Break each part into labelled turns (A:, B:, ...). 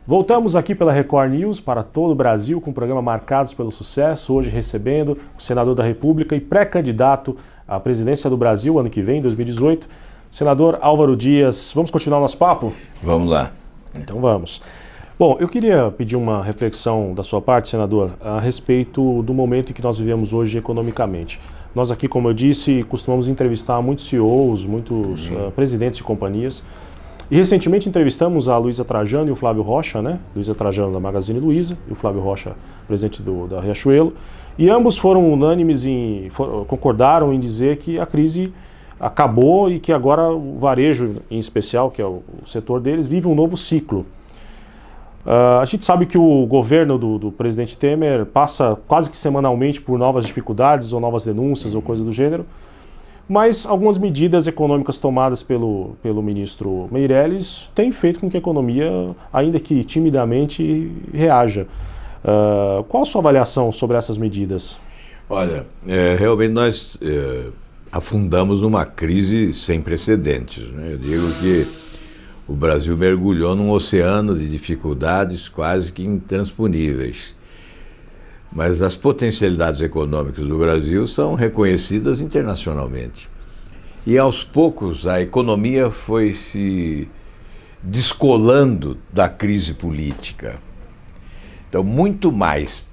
A: Voltamos aqui pela Record News para todo o Brasil com o programa Marcados pelo Sucesso, hoje recebendo o senador da República e pré-candidato à presidência do Brasil ano que vem, 2018, senador Álvaro Dias. Vamos continuar o nosso papo?
B: Vamos lá.
A: Então vamos. Bom, eu queria pedir uma reflexão da sua parte, senador, a respeito do momento em que nós vivemos hoje economicamente. Nós aqui, como eu disse, costumamos entrevistar muitos CEOs, muitos presidentes de companhias. E recentemente entrevistamos a Luísa Trajano e o Flávio Rocha, né? Luísa Trajano da Magazine Luiza e o Flávio Rocha, presidente da Riachuelo. E ambos foram unânimes, concordaram em dizer que a crise acabou e que agora o varejo, em especial, que é o setor deles, vive um novo ciclo. A gente sabe que o governo do presidente Temer passa quase que semanalmente por novas dificuldades ou novas denúncias ou coisa do gênero. Mas algumas medidas econômicas tomadas pelo ministro Meirelles têm feito com que a economia, ainda que timidamente, reaja. Qual a sua avaliação sobre essas medidas?
B: Olha, realmente nós afundamos numa crise sem precedentes, né? Eu digo que o Brasil mergulhou num oceano de dificuldades quase que intransponíveis. Mas as potencialidades econômicas do Brasil são reconhecidas internacionalmente. E aos poucos a economia foi se descolando da crise política. Então, muito mais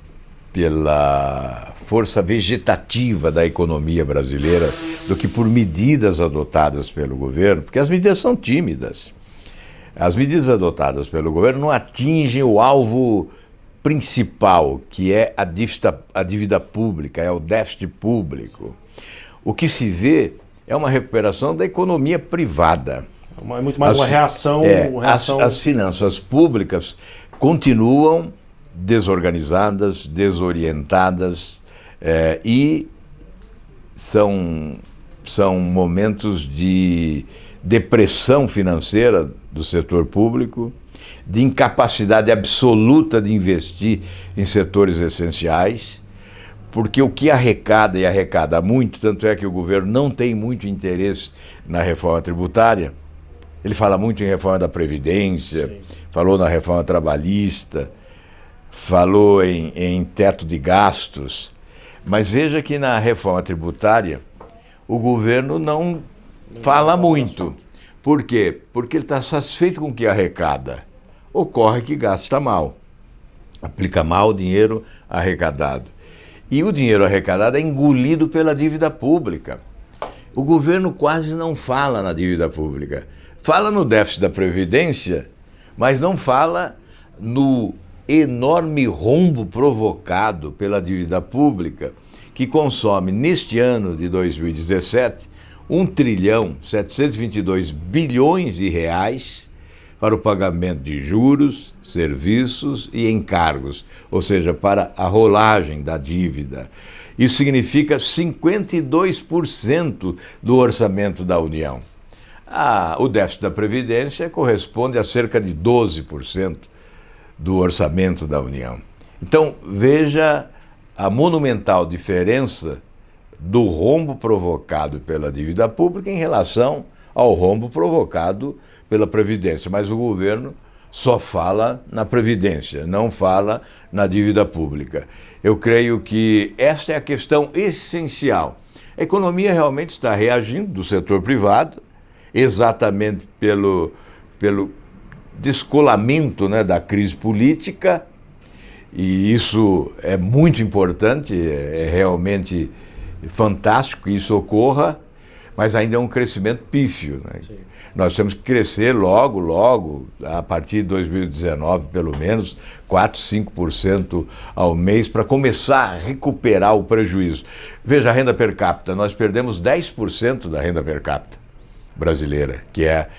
B: pela força vegetativa da economia brasileira do que por medidas adotadas pelo governo, porque as medidas são tímidas. As medidas adotadas pelo governo não atingem o alvo principal, que é a dívida pública, é o déficit público. O que se vê é uma recuperação da economia privada.
A: É muito mais uma reação...
B: As finanças públicas continuam desorganizadas, desorientadas, e são momentos de depressão financeira do setor público, de incapacidade absoluta de investir em setores essenciais, porque o que arrecada e arrecada muito, tanto é que o governo não tem muito interesse na reforma tributária. Ele fala muito em reforma da Previdência, sim, falou na reforma trabalhista, falou em teto de gastos, mas veja que na reforma tributária o governo não fala muito. Por quê? Porque ele está satisfeito com o que arrecada. Ocorre que gasta mal, aplica mal o dinheiro arrecadado. E o dinheiro arrecadado é engolido pela dívida pública. O governo quase não fala na dívida pública. Fala no déficit da Previdência, mas não fala no enorme rombo provocado pela dívida pública, que consome, neste ano de 2017, 1,722 trilhões de reais para o pagamento de juros, serviços e encargos, ou seja, para a rolagem da dívida. Isso significa 52% do orçamento da União. O déficit da Previdência corresponde a cerca de 12% do orçamento da União. Então, veja a monumental diferença do rombo provocado pela dívida pública em relação ao rombo provocado pela Previdência. Mas o governo só fala na Previdência, não fala na dívida pública. Eu creio que esta é a questão essencial. A economia realmente está reagindo do setor privado, exatamente pelo descolamento, né, da crise política, e isso é muito importante, é realmente fantástico que isso ocorra, mas ainda é um crescimento pífio, né? Nós temos que crescer logo, a partir de 2019, pelo menos, 4%, 5% ao mês, para começar a recuperar o prejuízo. Veja a renda per capita, nós perdemos 10% da renda per capita brasileira, que é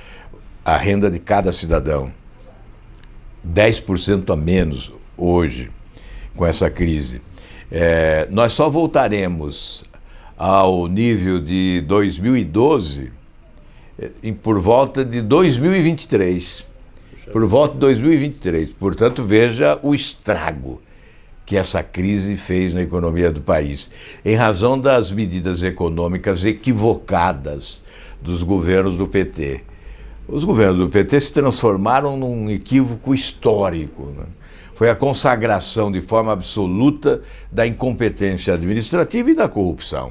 B: a renda de cada cidadão. 10% a menos hoje, com essa crise. Nós só voltaremos ao nível de 2012 por volta de 2023. Por volta de 2023. Portanto, veja o estrago que essa crise fez na economia do país, em razão das medidas econômicas equivocadas dos governos do PT. Os governos do PT se transformaram num equívoco histórico, né? Foi a consagração de forma absoluta da incompetência administrativa e da corrupção.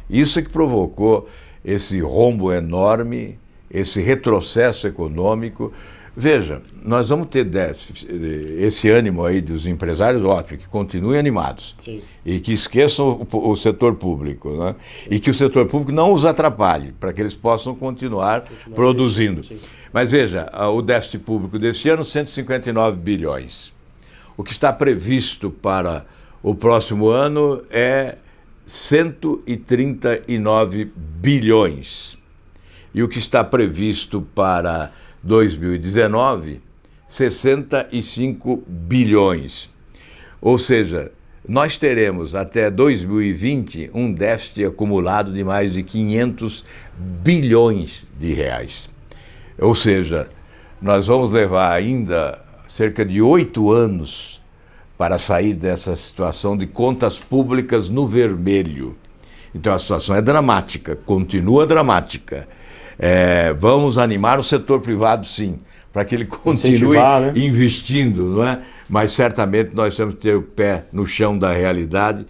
B: Isso é que provocou esse rombo enorme, esse retrocesso econômico. Veja, nós vamos ter esse ânimo aí dos empresários, ótimo, que continuem animados.
A: Sim.
B: E que esqueçam o setor público, né? E que o setor público não os atrapalhe, para que eles possam continuar produzindo.
A: Sim.
B: Mas veja, o déficit público desse ano, 159 bilhões. O que está previsto para o próximo ano é 139 bilhões. E o que está previsto para 2019, 65 bilhões. Ou seja, nós teremos até 2020 um déficit acumulado de mais de 500 bilhões de reais. Ou seja, nós vamos levar ainda cerca de 8 anos para sair dessa situação de contas públicas no vermelho. Então a situação é dramática, continua dramática. Vamos animar o setor privado, sim, para que ele continue investindo, não é? Mas certamente nós temos que ter o pé no chão da realidade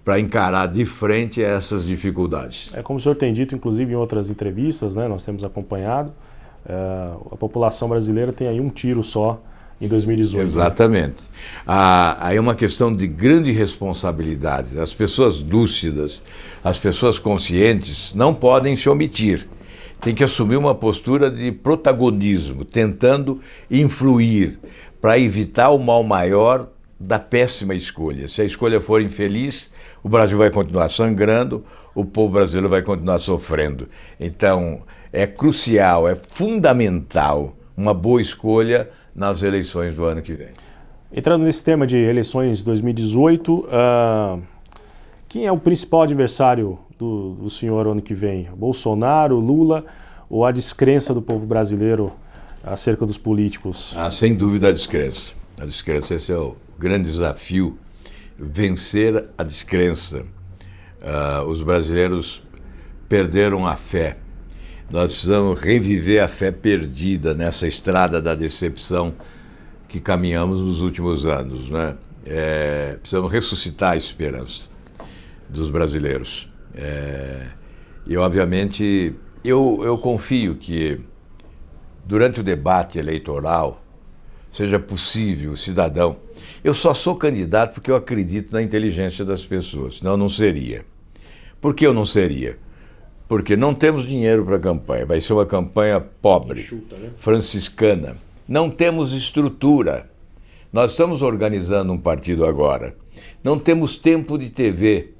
B: para encarar de frente essas dificuldades.
A: Como o senhor tem dito, inclusive em outras entrevistas, né, nós temos acompanhado, a população brasileira tem aí um tiro só em 2018.
B: Exatamente. Aí é uma questão de grande responsabilidade. As pessoas lúcidas, as pessoas conscientes não podem se omitir. Tem que assumir uma postura de protagonismo, tentando influir para evitar o mal maior da péssima escolha. Se a escolha for infeliz, o Brasil vai continuar sangrando, o povo brasileiro vai continuar sofrendo. Então, é crucial, é fundamental uma boa escolha nas eleições do ano que vem.
A: Entrando nesse tema de eleições de 2018, quem é o principal adversário do senhor ano que vem? Bolsonaro, Lula ou a descrença do povo brasileiro acerca dos políticos?
B: Sem dúvida a descrença. A descrença, esse é o grande desafio, vencer a descrença. Os brasileiros perderam a fé. Nós precisamos reviver a fé perdida nessa estrada da decepção que caminhamos nos últimos anos, né? Precisamos ressuscitar a esperança dos brasileiros. E, obviamente, eu confio que, durante o debate eleitoral, seja possível o cidadão... Eu só sou candidato porque eu acredito na inteligência das pessoas, senão eu não seria. Por que eu não seria? Porque não temos dinheiro para a campanha, vai ser uma campanha pobre, franciscana. Não temos estrutura. Nós estamos organizando um partido agora. Não temos tempo de TV.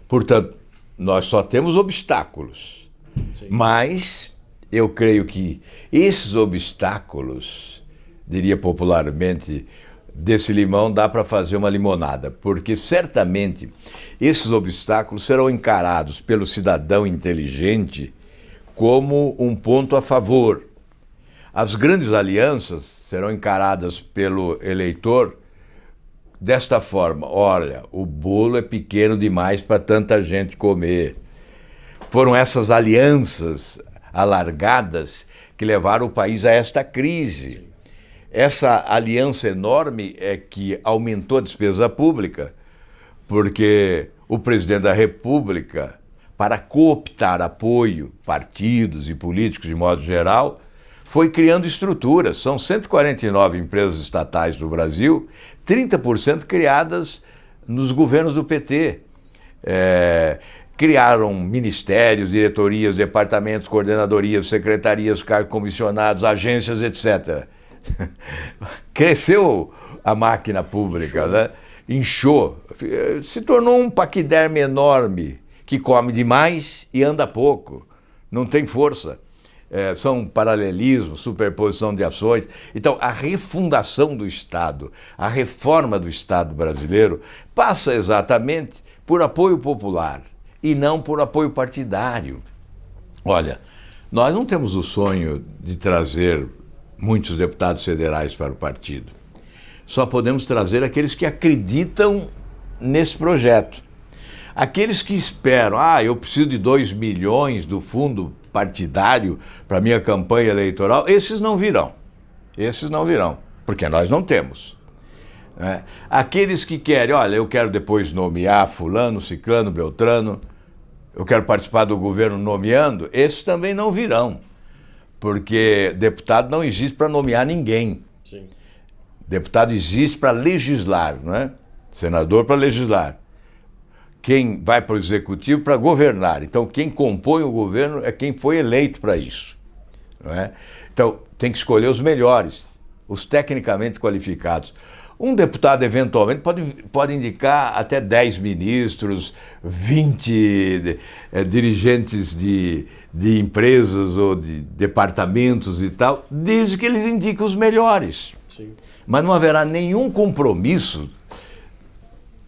B: Portanto, nós só temos obstáculos. Sim. Mas eu creio que esses obstáculos, diria popularmente, desse limão dá para fazer uma limonada, porque certamente esses obstáculos serão encarados pelo cidadão inteligente como um ponto a favor. As grandes alianças serão encaradas pelo eleitor desta forma: olha, o bolo é pequeno demais para tanta gente comer. Foram essas alianças alargadas que levaram o país a esta crise. Essa aliança enorme é que aumentou a despesa pública, porque o presidente da República, para cooptar apoio, partidos e políticos de modo geral, foi criando estruturas. São 149 empresas estatais do Brasil, 30% criadas nos governos do PT. Criaram ministérios, diretorias, departamentos, coordenadorias, secretarias, cargos comissionados, agências, etc. Cresceu a máquina pública, né? Inchou, se tornou um paquiderme enorme que come demais e anda pouco, não tem força. São paralelismos, superposição de ações. Então, a refundação do Estado, a reforma do Estado brasileiro passa exatamente por apoio popular e não por apoio partidário. Olha, nós não temos o sonho de trazer muitos deputados federais para o partido. Só podemos trazer aqueles que acreditam nesse projeto. Aqueles que esperam, eu preciso de 2 milhões do fundo partidário para a minha campanha eleitoral, esses não virão. Esses não virão, porque nós não temos. Né? Aqueles que querem, olha, eu quero depois nomear fulano, ciclano, beltrano, eu quero participar do governo nomeando, esses também não virão, porque deputado não existe para nomear ninguém.
A: Sim.
B: Deputado existe para legislar, não é? Senador para legislar. Quem vai para o executivo para governar. Então, quem compõe o governo é quem foi eleito para isso. Não é? Então, tem que escolher os melhores, os tecnicamente qualificados. Um deputado, eventualmente, pode indicar até 10 ministros, 20 dirigentes de empresas ou de departamentos e tal, desde que eles indiquem os melhores.
A: Sim.
B: Mas não haverá nenhum compromisso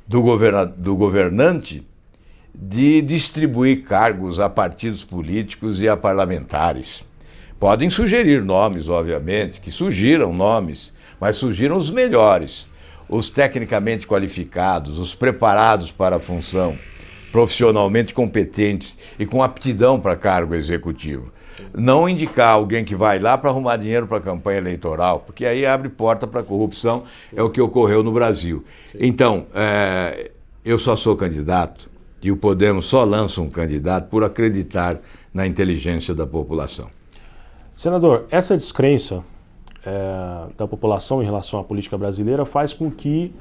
B: do governante de distribuir cargos a partidos políticos e a parlamentares. Podem sugerir nomes, obviamente, que surgiram nomes, mas surgiram os melhores, os tecnicamente qualificados, os preparados para a função, profissionalmente competentes e com aptidão para cargo executivo. Não indicar alguém que vai lá para arrumar dinheiro para a campanha eleitoral, porque aí abre porta para a corrupção, é o que ocorreu no Brasil. Então, eu só sou candidato e o Podemos só lança um candidato por acreditar na inteligência da população.
A: Senador, essa descrença da população em relação à política brasileira faz com que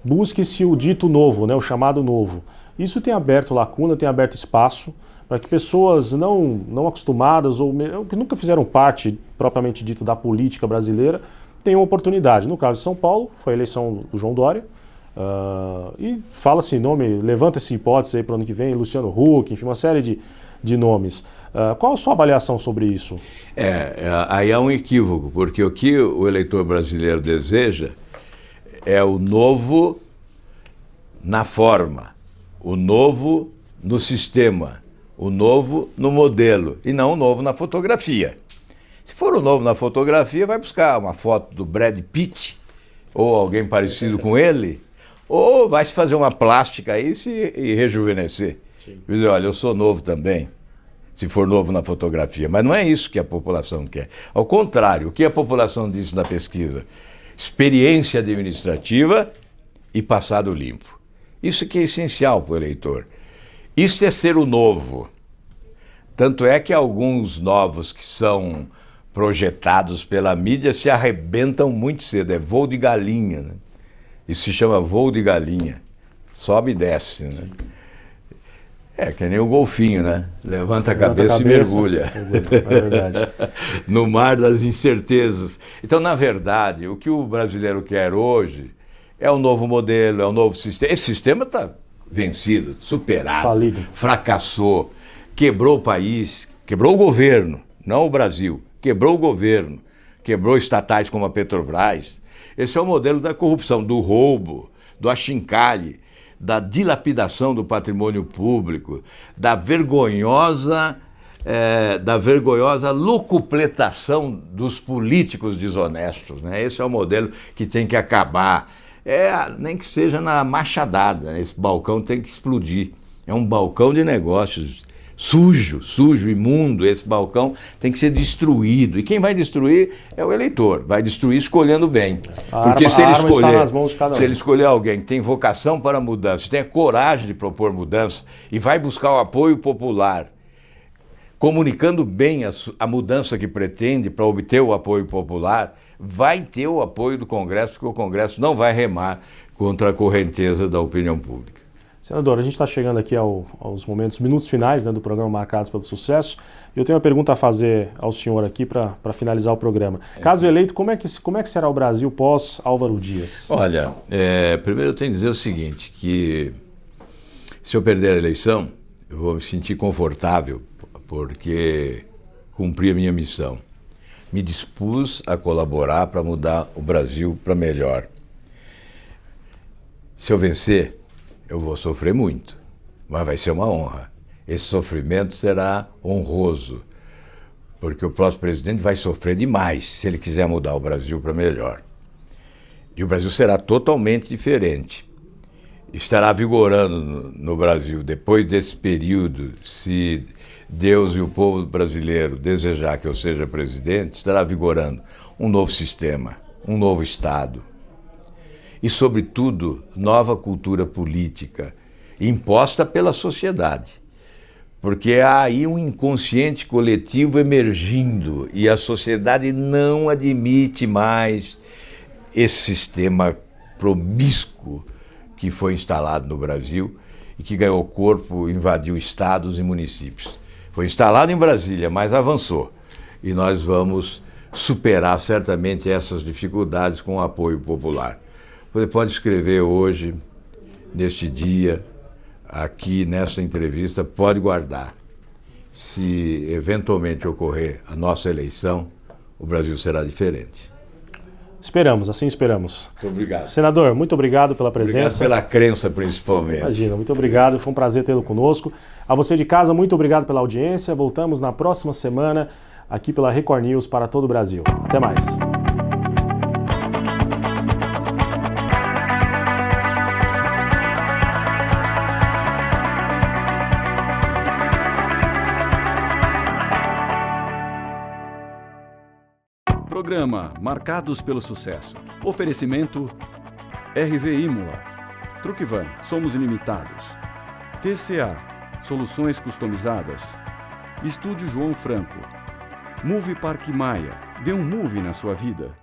A: busque-se o dito novo, né, o chamado novo. Isso tem aberto lacuna, tem aberto espaço para que pessoas não acostumadas ou que nunca fizeram parte, propriamente dito, da política brasileira, tenham oportunidade. No caso de São Paulo, foi a eleição do João Dória, e fala-se nome, levanta essa hipótese aí para o ano que vem, Luciano Huck, enfim, uma série de nomes. Qual a sua avaliação sobre isso?
B: Aí há um equívoco, porque o que o eleitor brasileiro deseja é o novo na forma, o novo no sistema, o novo no modelo e não o novo na fotografia. Se for o novo na fotografia, vai buscar uma foto do Brad Pitt ou alguém parecido com ele, ou vai se fazer uma plástica aí e rejuvenescer. Dizer, olha, eu sou novo também, se for novo na fotografia. Mas não é isso que a população quer. Ao contrário, o que a população disse na pesquisa? Experiência administrativa e passado limpo. Isso que é essencial para o eleitor. Isso é ser o novo. Tanto é que alguns novos que são projetados pela mídia se arrebentam muito cedo. É voo de galinha, né? Isso se chama voo de galinha. Sobe e desce, né? É que nem o golfinho, né? Levanta a cabeça e mergulha.
A: É verdade.
B: No mar das incertezas. Então, na verdade, o que o brasileiro quer hoje é um novo modelo, é um novo sistema. Esse sistema está vencido, superado,
A: falido,
B: fracassou, quebrou o país, quebrou o governo, não o Brasil, quebrou o governo, quebrou estatais como a Petrobras. Esse é o modelo da corrupção, do roubo, do achincalhe, da dilapidação do patrimônio público, da vergonhosa locupletação dos políticos desonestos, né? Esse é o modelo que tem que acabar. Nem que seja na machadada, esse balcão tem que explodir. É um balcão de negócios sujo, imundo. Esse balcão tem que ser destruído. E quem vai destruir é o eleitor. Vai destruir escolhendo bem. Porque se ele escolher alguém que tem vocação para mudança, tem a coragem de propor mudança e vai buscar o apoio popular, comunicando bem a mudança que pretende para obter o apoio popular, vai ter o apoio do Congresso, porque o Congresso não vai remar contra a correnteza da opinião pública.
A: Senador, a gente está chegando aqui aos minutos finais, né, do programa Marcados pelo Sucesso. Eu tenho uma pergunta a fazer ao senhor aqui para finalizar o programa. Caso eleito, como é que será o Brasil pós Álvaro Dias?
B: Olha, primeiro eu tenho que dizer o seguinte, que se eu perder a eleição, eu vou me sentir confortável, porque cumpri a minha missão. Me dispus a colaborar para mudar o Brasil para melhor. Se eu vencer, eu vou sofrer muito, mas vai ser uma honra. Esse sofrimento será honroso, porque o próximo presidente vai sofrer demais se ele quiser mudar o Brasil para melhor. E o Brasil será totalmente diferente. estará vigorando no Brasil, depois desse período, se Deus e o povo brasileiro desejar que eu seja presidente, estará vigorando um novo sistema, um novo Estado e, sobretudo, nova cultura política imposta pela sociedade. Porque há aí um inconsciente coletivo emergindo e a sociedade não admite mais esse sistema promíscuo que foi instalado no Brasil e que ganhou corpo, invadiu estados e municípios. Foi instalado em Brasília, mas avançou. E nós vamos superar certamente essas dificuldades com o apoio popular. Você pode escrever hoje, neste dia, aqui nessa entrevista, pode guardar. Se eventualmente ocorrer a nossa eleição, o Brasil será diferente.
A: Esperamos, assim esperamos.
B: Muito obrigado.
A: Senador, muito obrigado pela presença.
B: Obrigado pela crença, principalmente.
A: Imagina, muito obrigado, foi um prazer tê-lo conosco. A você de casa, muito obrigado pela audiência. Voltamos na próxima semana aqui pela Record News para todo o Brasil. Até mais.
C: Programa Marcados pelo Sucesso. Oferecimento RV Imola. Truckvan, somos ilimitados. TCA, soluções customizadas. Estúdio João Franco. Move Parque Maia, dê um move na sua vida.